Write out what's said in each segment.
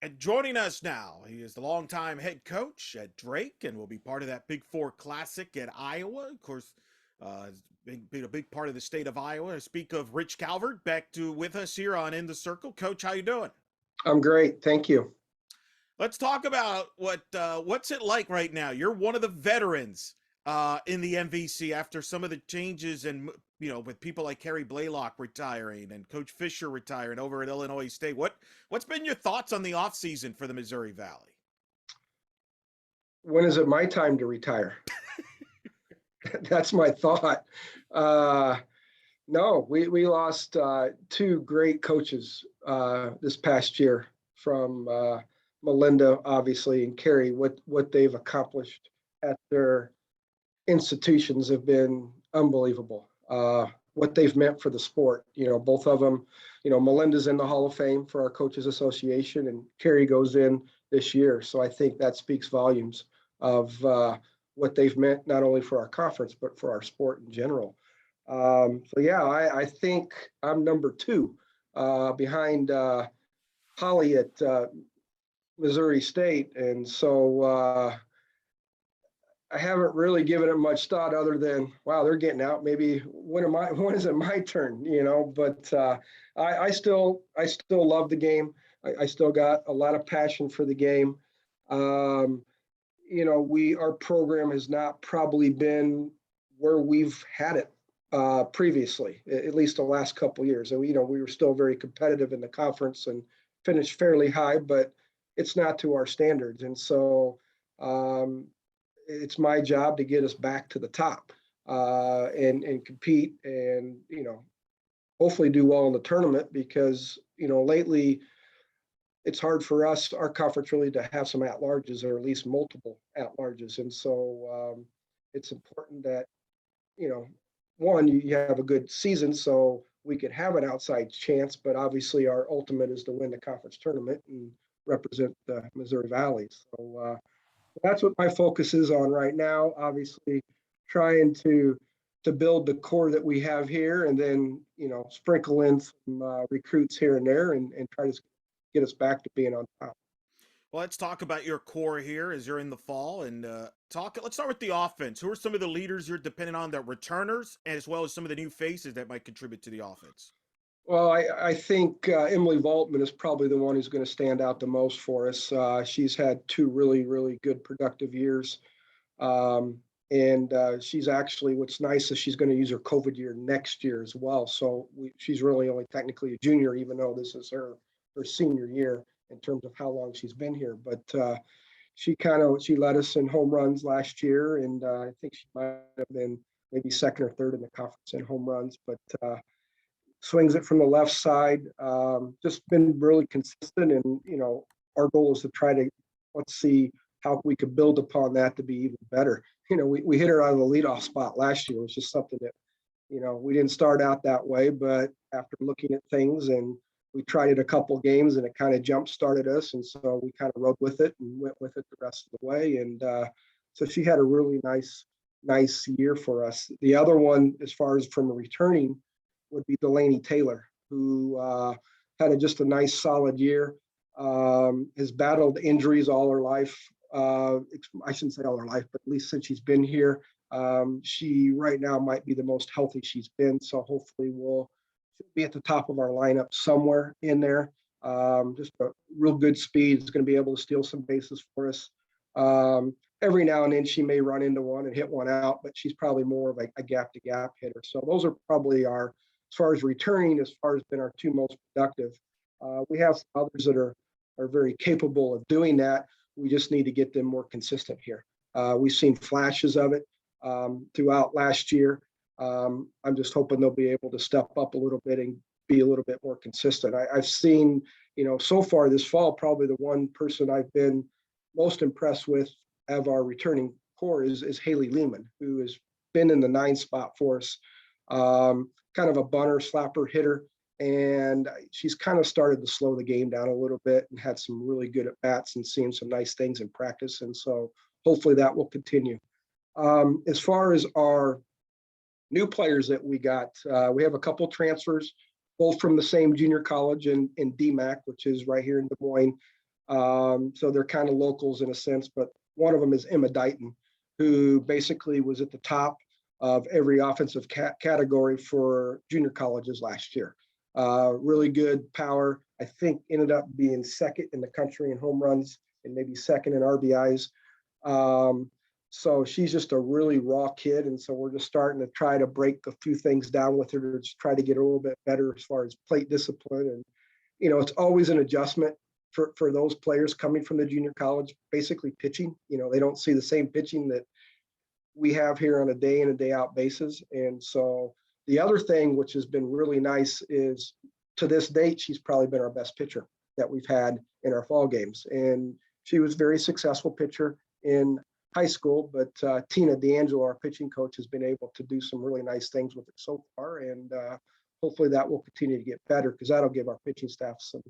And joining us now, he is the longtime head coach at Drake and will be part of that Big Four Classic at Iowa. Of course, been a big part of the state of Iowa. I speak of Rich Calvert back to with us here on In the Circle. Coach, how you doing? I'm great. Thank you. Let's talk about what's it like right now. You're one of the veterans in the MVC after some of the changes and with people like Kerry Blaylock retiring and Coach Fisher retiring over at Illinois State. What's been your thoughts on the offseason for the Missouri Valley? When is it my time to retire? That's my thought. Uh, no, we lost two great coaches this past year from Melinda, obviously, and Kerry. What they've accomplished at their institutions have been unbelievable. What they've meant for the sport, both of them. Melinda's in the Hall of Fame for our Coaches Association, and Kerry goes in this year. So I think that speaks volumes of what they've meant not only for our conference but for our sport in general. So yeah, I think I'm number two behind Holly at Missouri State, and so I haven't really given it much thought other than, wow, they're getting out. Maybe when is it my turn? But I still love the game. I still got a lot of passion for the game. Um, our program has not probably been where we've had it previously, at least the last couple of years. And we were still very competitive in the conference and finished fairly high, but it's not to our standards. And so um, it's my job to get us back to the top and compete and hopefully do well in the tournament because lately it's hard for us, our conference, really to have some at-larges or at least multiple at-larges. And so it's important that, one, you have a good season so we could have an outside chance, but obviously our ultimate is to win the conference tournament and represent the Missouri Valley. So that's what my focus is on right now. Obviously, trying to build the core that we have here, and then sprinkle in some recruits here and there, and try to get us back to being on top. Well, let's talk about your core here as you're in the fall and talk. Let's start with the offense. Who are some of the leaders you're depending on, the returners, as well as some of the new faces that might contribute to the offense? Well, I think Emily Valtman is probably the one who's going to stand out the most for us. She's had two really, really good productive years. Um, and she's actually, what's nice is she's going to use her COVID year next year as well. So she's really only technically a junior, even though this is her senior year in terms of how long she's been here. But she led us in home runs last year, and I think she might have been maybe second or third in the conference in home runs. But swings it from the left side. Just been really consistent, and our goal is to try to let's see how we could build upon that to be even better. We hit her out of the leadoff spot last year, which is something that we didn't start out that way, but after looking at things and we tried it a couple games and it kind of jump started us, and so we kind of rode with it and went with it the rest of the way. And so she had a really nice year for us. The other one, as far as from a returning, would be Delaney Taylor, who had just a nice solid year. Has battled injuries all her life. I shouldn't say all her life, but at least since she's been here, she right now might be the most healthy she's been. So hopefully she'll be at the top of our lineup somewhere in there. Just a real good speed. Is going to be able to steal some bases for us. Every now and then she may run into one and hit one out, but she's probably more of a gap to gap hitter. So those are probably as far as returning, as far as been our two most productive. We have some others that are very capable of doing that. We just need to get them more consistent here. We've seen flashes of it throughout last year. I'm just hoping they'll be able to step up a little bit and be a little bit more consistent. I've seen, so far this fall, probably the one person I've been most impressed with of our returning core is Haley Lehman, who has been in the 9 spot for us. Kind of a bunter, slapper hitter. And she's kind of started to slow the game down a little bit and had some really good at bats and seeing some nice things in practice. And so hopefully that will continue. As far as our new players that we got, we have a couple transfers, both from the same junior college in DMAC, which is right here in Des Moines. So they're kind of locals in a sense, but one of them is Emma Dighton, who basically was at the top of every offensive category for junior colleges last year. Really good power. I think ended up being second in the country in home runs and maybe second in RBIs. So she's just a really raw kid. And so we're just starting to try to break a few things down with her to just try to get a little bit better as far as plate discipline. And, it's always an adjustment for those players coming from the junior college, basically pitching. They don't see the same pitching that we have here on a day in and day out basis. And so the other thing, which has been really nice, is to this date, she's probably been our best pitcher that we've had in our fall games. And she was a very successful pitcher in high school, but Tina D'Angelo, our pitching coach, has been able to do some really nice things with it so far. And hopefully that will continue to get better, because that'll give our pitching staff some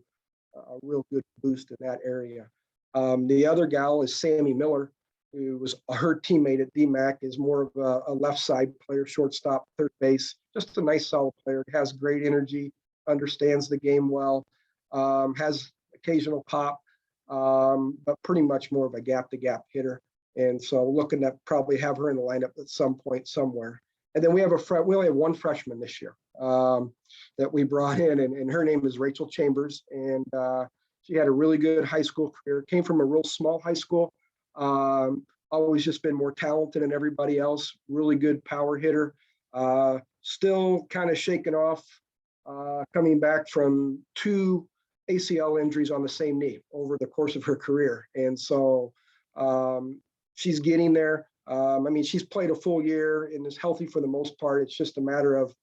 a real good boost in that area. The other gal is Sammy Miller, who was her teammate at DMAC, is more of a left side player, shortstop, third base, just a nice solid player, has great energy, understands the game well, has occasional pop, but pretty much more of a gap to gap hitter. And so looking to probably have her in the lineup at some point somewhere. And then we only have one freshman this year that we brought in, and her name is Rachel Chambers. And she had a really good high school career, came from a real small high school, always just been more talented than everybody else, really good power hitter, still kind of shaking off, coming back from 2 ACL injuries on the same knee over the course of her career. And so she's getting there. She's played a full year and is healthy for the most part. It's just a matter of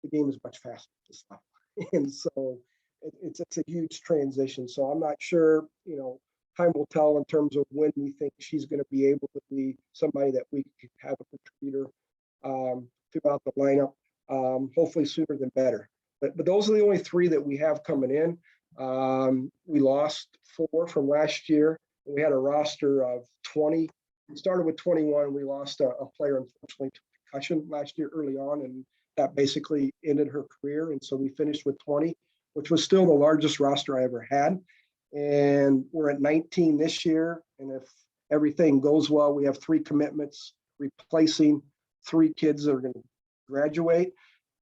the game is much faster this time. And so it's a huge transition. So I'm not sure, time will tell in terms of when we think she's going to be able to be somebody that we could have a contributor throughout the lineup, hopefully sooner than better. But those are the only 3 that we have coming in. We lost 4 from last year. We had a roster of 20. We started with 21. We lost a player, unfortunately, to concussion last year early on, and that basically ended her career. And so we finished with 20, which was still the largest roster I ever had. And we're at 19 this year. And if everything goes well, we have 3 commitments replacing 3 kids that are going to graduate.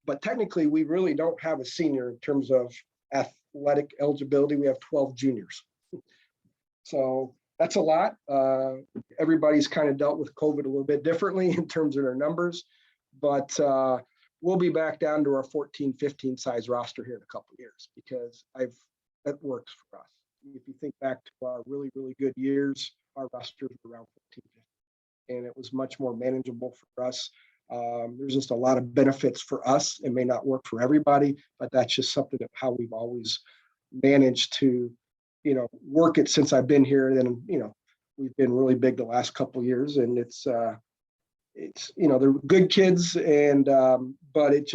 But technically, we really don't have a senior in terms of athletic eligibility. We have 12 juniors. So that's a lot. Everybody's kind of dealt with COVID a little bit differently in terms of their numbers, but we'll be back down to our 14, 15 size roster here in a couple of years, because that works for us. If you think back to our really, really good years, our rosters were around 14, 15, and it was much more manageable for us. There's just a lot of benefits for us. It may not work for everybody, but that's just something of how we've always managed to work it since I've been here. Then, we've been really big the last couple of years, and it's they're good kids, and but it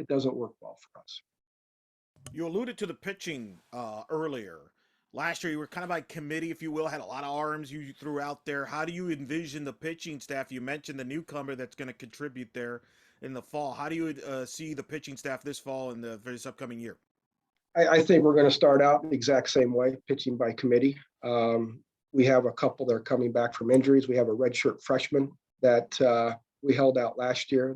doesn't work well for us. You alluded to the pitching earlier. Last year, you were kind of by committee, if you will, had a lot of arms you threw out there. How do you envision the pitching staff? You mentioned the newcomer that's going to contribute there in the fall. How do you see the pitching staff this fall and for this upcoming year? I think we're going to start out the exact same way, pitching by committee. We have a couple that are coming back from injuries. We have a redshirt freshman that we held out last year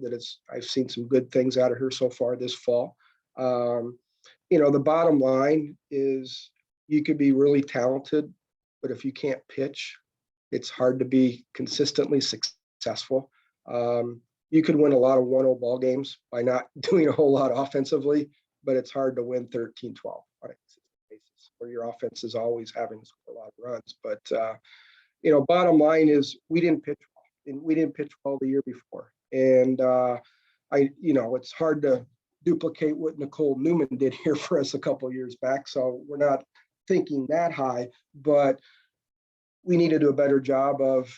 I've seen some good things out of her so far this fall. The bottom line is you could be really talented, but if you can't pitch, it's hard to be consistently successful. You could win a lot of 1-0 ball games by not doing a whole lot offensively, but it's hard to win 13-12 on a consistent basis, where your offense is always having to score a lot of runs. But bottom line is we didn't pitch well, and we didn't pitch well the year before. And it's hard to duplicate what Nicole Newman did here for us a couple of years back. So we're not thinking that high, but we need to do a better job of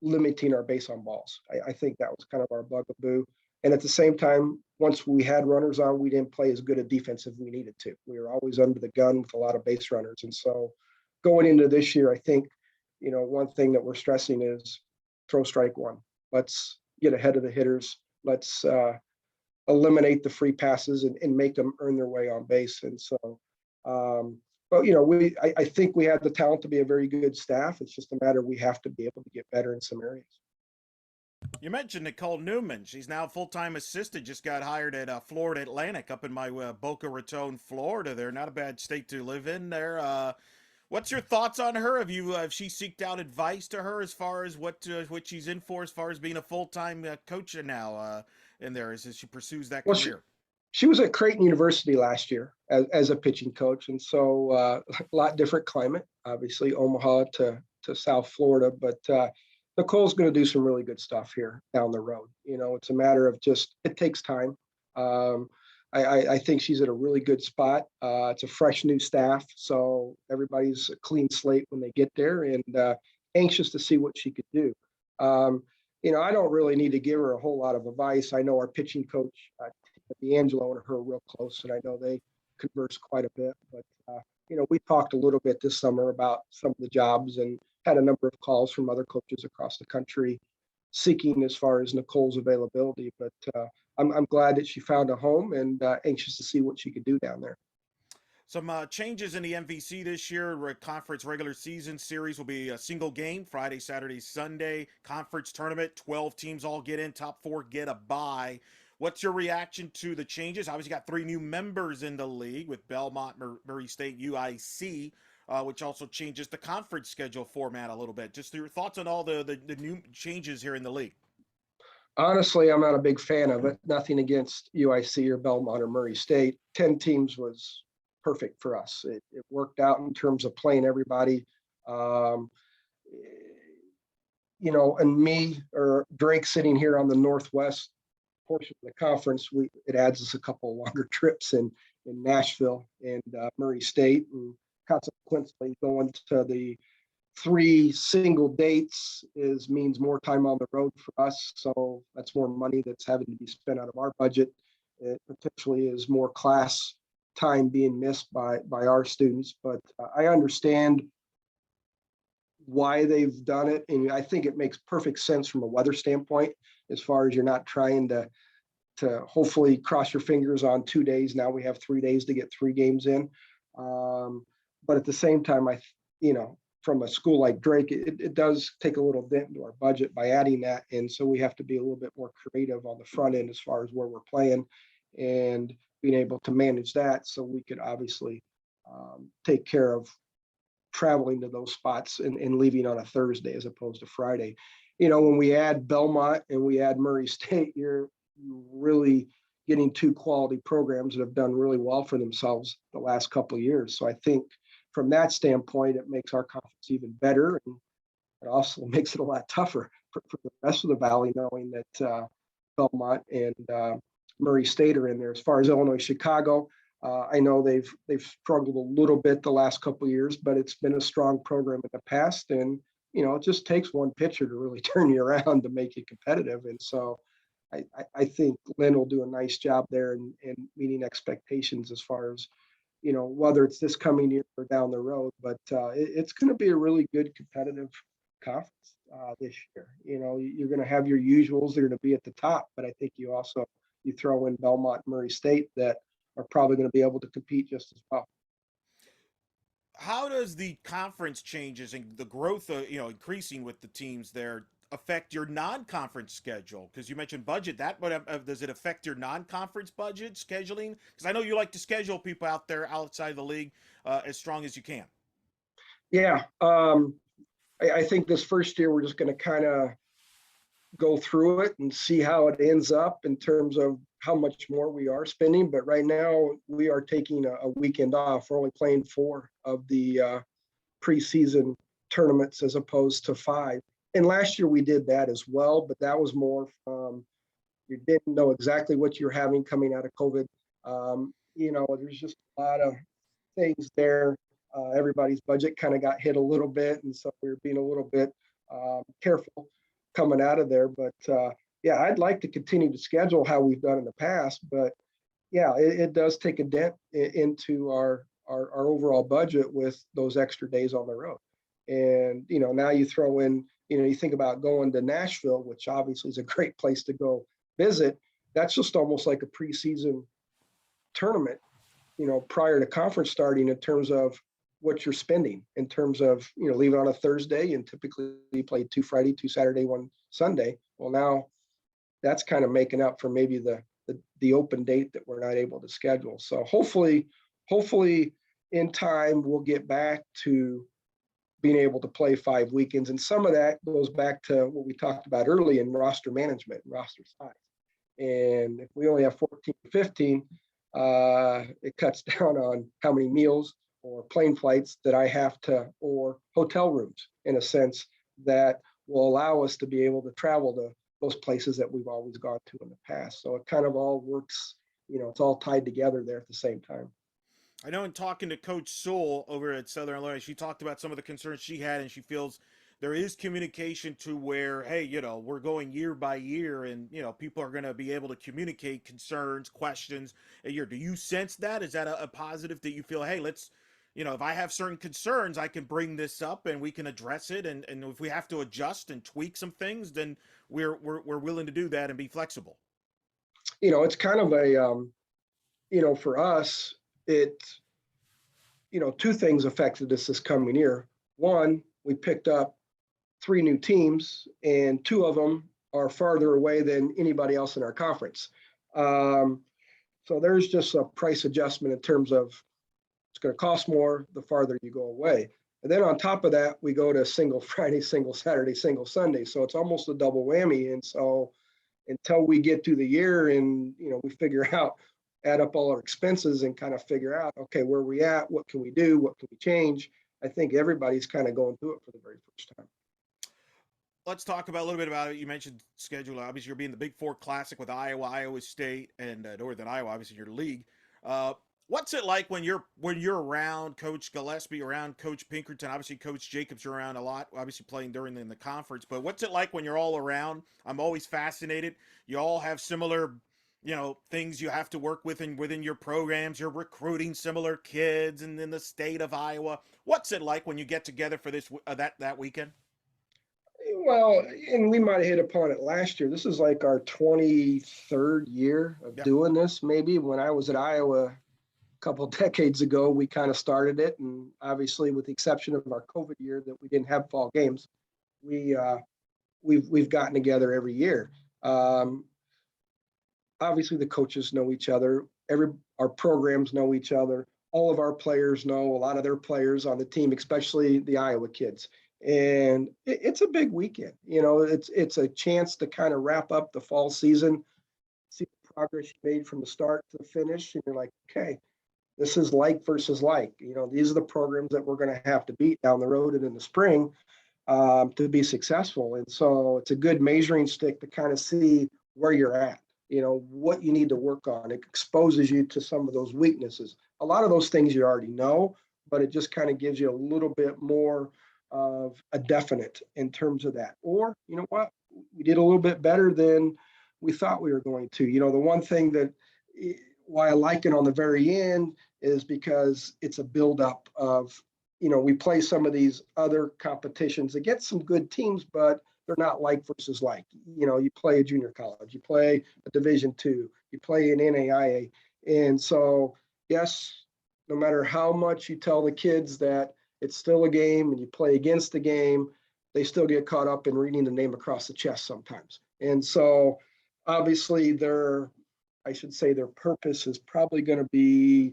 limiting our base on balls. I think that was kind of our bugaboo. And at the same time, once we had runners on, we didn't play as good a defense as we needed to. We were always under the gun with a lot of base runners. And so going into this year, I think, one thing that we're stressing is throw strike one. Let's get ahead of the hitters. Let's eliminate the free passes and make them earn their way on base. And so But I think we have the talent to be a very good staff. It's just a matter we have to be able to get better in some areas. You mentioned Nicole Newman. She's now full-time assistant. Just got hired at Florida Atlantic up in my Boca Raton, Florida. There, not a bad state to live in. There. What's your thoughts on her? Have she seeked out advice to her as far as what she's in for, as far as being a full-time coach now in there as she pursues that Well, career? she was at Creighton University last year as a pitching coach, and so a lot different climate, obviously Omaha to South Florida, but Nicole's going to do some really good stuff here down the road. It's a matter of just it takes time. Um, I think she's at a really good spot. It's a fresh new staff, so everybody's a clean slate when they get there, and anxious to see what she could do. I don't really need to give her a whole lot of advice. I know our pitching coach, D'Angelo, and her are real close, and I know they converse quite a bit. But we talked a little bit this summer about some of the jobs and had a number of calls from other coaches across the country seeking as far as Nicole's availability. But I'm glad that she found a home and anxious to see what she could do down there. Some changes in the MVC this year. Conference regular season series will be a single game, Friday, Saturday, Sunday. Conference tournament, 12 teams all get in. Top 4 get a bye. What's your reaction to the changes? Obviously, got 3 new members in the league with Belmont, Murray State, UIC, which also changes the conference schedule format a little bit. Just your thoughts on all the new changes here in the league. Honestly, I'm not a big fan of it. Nothing against UIC or Belmont or Murray State. 10 teams was perfect for us. It worked out in terms of playing everybody. Um, and me or Drake sitting here on the Northwest portion of the conference, it adds us a couple of longer trips in Nashville and Murray State, and consequently going to the 3 single dates means more time on the road for us. So that's more money that's having to be spent out of our budget. It potentially is more class time being missed by our students, but I understand why they've done it, and I think it makes perfect sense from a weather standpoint, as far as you're not trying to hopefully cross your fingers on 2 days. Now we have 3 days to get 3 games in, but at the same time, from a school like Drake, it does take a little dent into our budget by adding that, and so we have to be a little bit more creative on the front end as far as where we're playing and being able to manage that, so we could obviously take care of traveling to those spots and leaving on a Thursday as opposed to Friday. When we add Belmont and we add Murray State, you're really getting 2 quality programs that have done really well for themselves the last couple of years. So I think from that standpoint, it makes our conference even better, and it also makes it a lot tougher for the rest of the Valley, knowing that Belmont and Murray State are in there. As far as Illinois Chicago, I know they've struggled a little bit the last couple of years, but it's been a strong program in the past, and it just takes one pitcher to really turn you around to make you competitive. And so I think Lynn will do a nice job there in meeting expectations as far as whether it's this coming year or down the road. But it's going to be a really good competitive conference this year. You're going to have your usuals. They're going to be at the top, but I think you throw in Belmont, Murray State that are probably going to be able to compete just as well. How does the conference changes and the growth, increasing with the teams there, affect your non-conference schedule? Because you mentioned budget. Does it affect your non-conference budget scheduling? Because I know you like to schedule people out there outside the league as strong as you can. Yeah, I think this first year we're just going to kind of go through it and see how it ends up in terms of how much more we are spending. But right now we are taking a weekend off. We're only playing 4 of the preseason tournaments as opposed to 5. And last year we did that as well, but that was more from you didn't know exactly what you're having coming out of COVID. There's just a lot of things there. Everybody's budget kind of got hit a little bit, and so we're being a little bit careful coming out of there. But yeah, I'd like to continue to schedule how we've done in the past, but yeah, it does take a dent into our overall budget with those extra days on the road. And now you throw in, you think about going to Nashville, which obviously is a great place to go visit. That's just almost like a preseason tournament, prior to conference starting, in terms of what you're spending in terms of, leaving on a Thursday and typically you play 2 Friday, 2 Saturday, 1 Sunday. Well, now that's kind of making up for maybe the open date that we're not able to schedule. So hopefully in time we'll get back to being able to play 5 weekends. And some of that goes back to what we talked about early in roster management and roster size. And if we only have 14, 15, it cuts down on how many meals or plane flights that I have to, or hotel rooms in a sense that will allow us to be able to travel to those places that we've always gone to in the past. So it kind of all works, it's all tied together there at the same time. I know in talking to Coach Sewell over at Southern Illinois, she talked about some of the concerns she had, and she feels there is communication to where, hey, we're going year by year, and people are going to be able to communicate concerns, questions a year. Do you sense that? Is that a positive that you feel, hey, let's, if I have certain concerns, I can bring this up and we can address it, and if we have to adjust and tweak some things, then we're willing to do that and be flexible. It's kind of a, for us, it, two things affected us this coming year. One, we picked up 3 new teams, and 2 of them are farther away than anybody else in our conference. So there's just a price adjustment in terms of it's going to cost more the farther you go away. And then on top of that, we go to single Friday, single Saturday, single Sunday. So it's almost a double whammy. And so until we get through the year and, we figure out, add up all our expenses and kind of figure out, okay, where are we at? What can we do? What can we change? I think everybody's kind of going through it for the very first time. Let's talk about a little bit about it. You mentioned schedule. Obviously, you're being the Big Four Classic with Iowa, Iowa State, and Northern Iowa. Obviously, your league. What's it like when you're around Coach Gillespie, around Coach Pinkerton? Obviously, Coach Jacobs are around a lot. Obviously, playing during in the conference. But what's it like when you're all around? I'm always fascinated. You all have similar, things you have to work with within your programs. You're recruiting similar kids, and in the state of Iowa. What's it like when you get together for this that weekend? Well, and we might have hit upon it last year. This is like our 23rd year of Yeah. doing this. Maybe when I was at Iowa a couple of decades ago, we kind of started it. And obviously, with the exception of our COVID year that we didn't have fall games, we've gotten together every year. Obviously, the coaches know each other. Our programs know each other. All of our players know a lot of their players on the team, especially the Iowa kids. And it's a big weekend. It's a chance to kind of wrap up the fall season, see the progress you made from the start to the finish, and you're like, okay, this is like versus like. These are the programs that we're going to have to beat down the road and in the spring to be successful. And so it's a good measuring stick to kind of see where you're at. What you need to work on. It exposes you to some of those weaknesses. A lot of those things you already know, but it just kind of gives you a little bit more of a definite in terms of that. Or, you know what, we did a little bit better than we thought we were going to. The one thing that why I like it on the very end is because it's a buildup of, we play some of these other competitions against some good teams, but they're not like versus like. You play a junior college, you play a Division II, you play an NAIA. And so, yes, no matter how much you tell the kids that it's still a game and you play against the game, they still get caught up in reading the name across the chest sometimes. And so obviously their purpose is probably going to be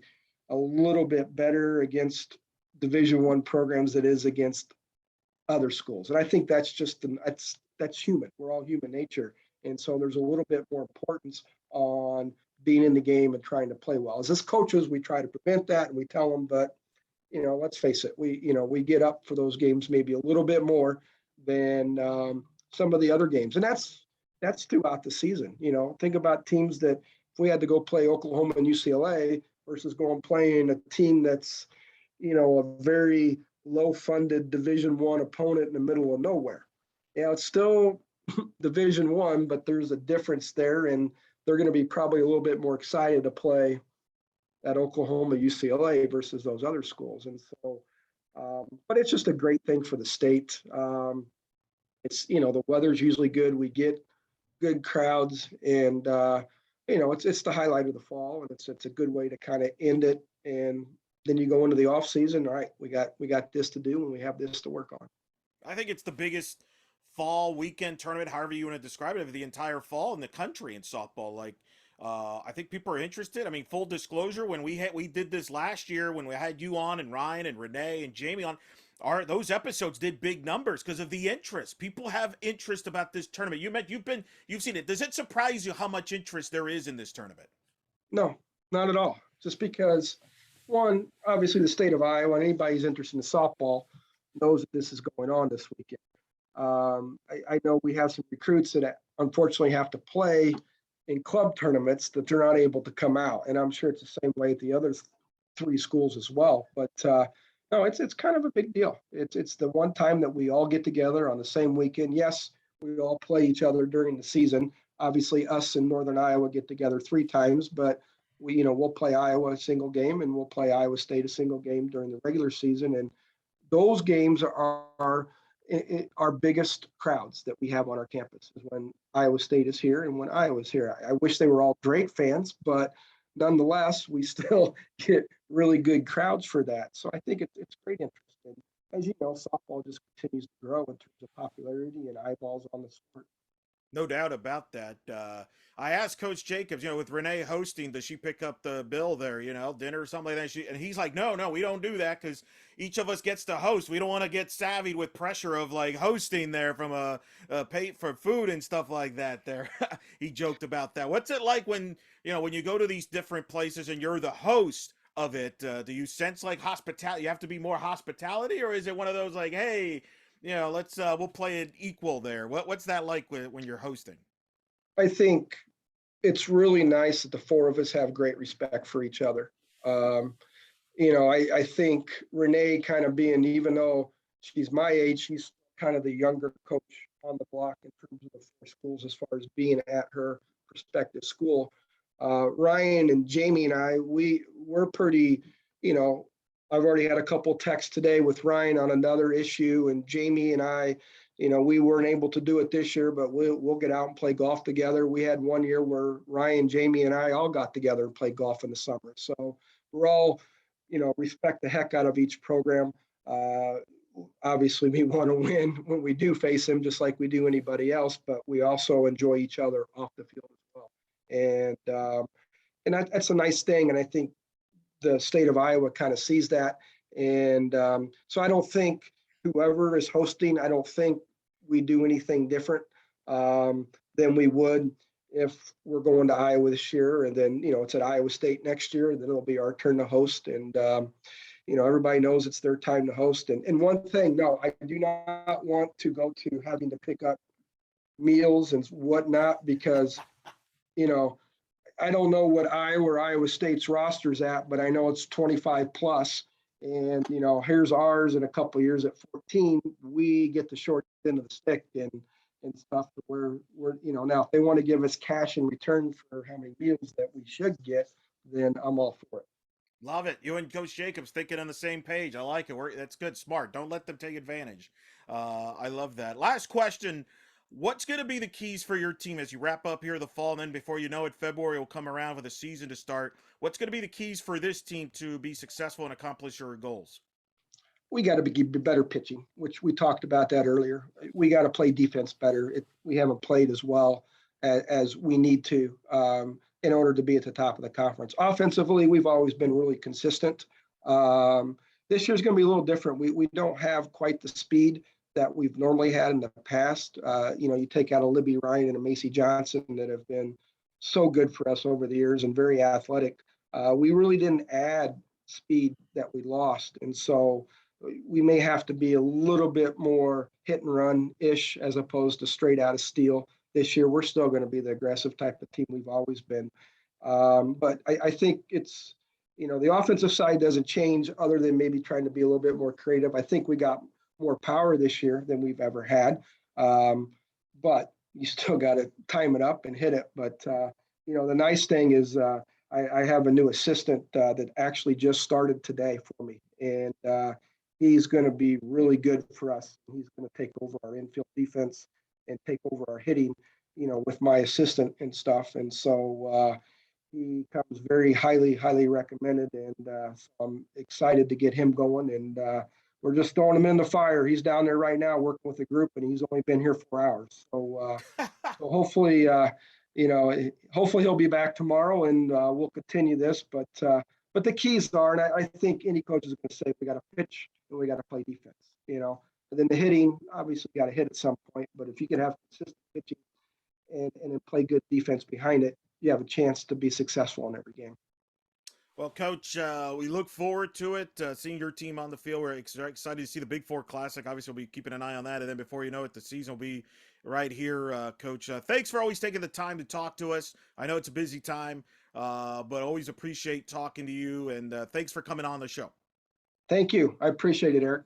a little bit better against Division I programs than it is against other schools. And I think that's just, that's human. We're all human nature. And so there's a little bit more importance on being in the game and trying to play well. As coaches, we try to prevent that and we tell them, but let's face it, we get up for those games maybe a little bit more than some of the other games. And that's throughout the season. Think about teams that if we had to go play Oklahoma and UCLA versus going playing a team that's, a very low-funded Division I opponent in the middle of nowhere. It's still Division I, but there's a difference there, and they're going to be probably a little bit more excited to play at Oklahoma, UCLA versus those other schools. And so, but it's just a great thing for the state. It's, the weather's usually good. We get good crowds and, it's the highlight of the fall, and it's a good way to kind of end it and then you go into the off season. All right, we got this to do and we have this to work on. I think it's the biggest fall weekend tournament, however you want to describe it, of the entire fall in the country in softball. Like, I think people are interested. I mean, full disclosure, when we did this last year, when we had you on and Ryan and Renee and Jamie on, those episodes did big numbers because of the interest. People have interest about this tournament. You've seen it. Does it surprise you how much interest there is in this tournament? No, not at all. Just because, one, obviously the state of Iowa and anybody who's interested in softball knows that this is going on this weekend. I know we have some recruits that unfortunately have to play in club tournaments that they're not able to come out, and I'm sure it's the same way at the other three schools as well. But no, it's kind of a big deal. It's the one time that we all get together on the same weekend. Yes, we all play each other during the season. Obviously, us in Northern Iowa get together 3 times, but we'll play Iowa a single game and we'll play Iowa State a single game during the regular season, and those games are our biggest crowds that we have on our campus is when Iowa State is here and when Iowa is here. I wish they were all Drake fans, but nonetheless, we still get really good crowds for that. So I think it's great interest. And as you know, softball just continues to grow in terms of popularity and eyeballs on the sport. No doubt about that. I asked Coach Jacobs, with Renee hosting, does she pick up the bill there, dinner or something like that? And he's like, no, we don't do that because each of us gets to host. We don't want to get savvied with pressure of like hosting there from a pay for food and stuff like that. There, he joked about that. What's it like when you go to these different places and you're the host of it? Do you sense like hospitality? You have to be more hospitality, or is it one of those like, hey? Let's we'll play it equal there. What's that like when you're hosting? I think it's really nice that the four of us have great respect for each other. I think Renee kind of being, even though she's my age, she's kind of the younger coach on the block in terms of the four schools as far as being at her prospective school. Ryan and Jamie and I, we're pretty, I've already had a couple texts today with Ryan on another issue, and Jamie and I, we weren't able to do it this year, but we'll get out and play golf together. We had one year where Ryan, Jamie, and I all got together and played golf in the summer. So we're all, respect the heck out of each program. Obviously, we want to win when we do face them, just like we do anybody else. But we also enjoy each other off the field as well, and that's a nice thing. And I think the state of Iowa kind of sees that. And so I don't think whoever is hosting, I don't think we do anything different than we would if we're going to Iowa this year. And then, it's at Iowa State next year, and then it'll be our turn to host. And, everybody knows it's their time to host. And one thing, no, I do not want to go to having to pick up meals and whatnot because, I don't know what Iowa State's roster's at, but I know it's 25 plus. And, here's ours in a couple of years at 14. We get the short end of the stick and stuff where we're, now if they want to give us cash in return for how many meals that we should get, then I'm all for it. Love it. You and Coach Jacobs thinking on the same page. I like it. That's good. Smart. Don't let them take advantage. I love that. Last question. What's going to be the keys for your team as you wrap up here the fall, and then before you know it, February will come around for the season to start? What's going to be the keys for this team to be successful and accomplish your goals? We got to be better pitching, which we talked about that earlier. We got to play defense better. We haven't played as well as we need to in order to be at the top of the conference. Offensively, we've always been really consistent. This year's going to be a little different. We don't have quite the speed that we've normally had in the past. You take out a Libby Ryan and a Macy Johnson that have been so good for us over the years and very athletic. We really didn't add speed that we lost. And so we may have to be a little bit more hit and run-ish as opposed to straight out of steel. This year, we're still going to be the aggressive type of team we've always been. But I think it's, the offensive side doesn't change other than maybe trying to be a little bit more creative. I think we got more power this year than we've ever had. But you still got to time it up and hit it. But, the nice thing is I have a new assistant that actually just started today for me. And he's going to be really good for us. He's going to take over our infield defense and take over our hitting, with my assistant and stuff. And so He comes very highly recommended, and so I'm excited to get him going. And we're just throwing him in the fire. He's down there right now working with a group, and he's only been here 4 hours. So hopefully, hopefully he'll be back tomorrow, and we'll continue this. But the keys are, and I think any coach is going to say, we got to pitch and we got to play defense. And then the hitting, obviously, got to hit at some point. But if you can have consistent pitching and then play good defense behind it, you have a chance to be successful in every game. Well, Coach, we look forward to it, seeing your team on the field. We're excited to see the Big Four Classic. Obviously, we'll be keeping an eye on that. And then before you know it, the season will be right here, Coach. Thanks for always taking the time to talk to us. I know it's a busy time, but always appreciate talking to you. And thanks for coming on the show. Thank you. I appreciate it, Eric.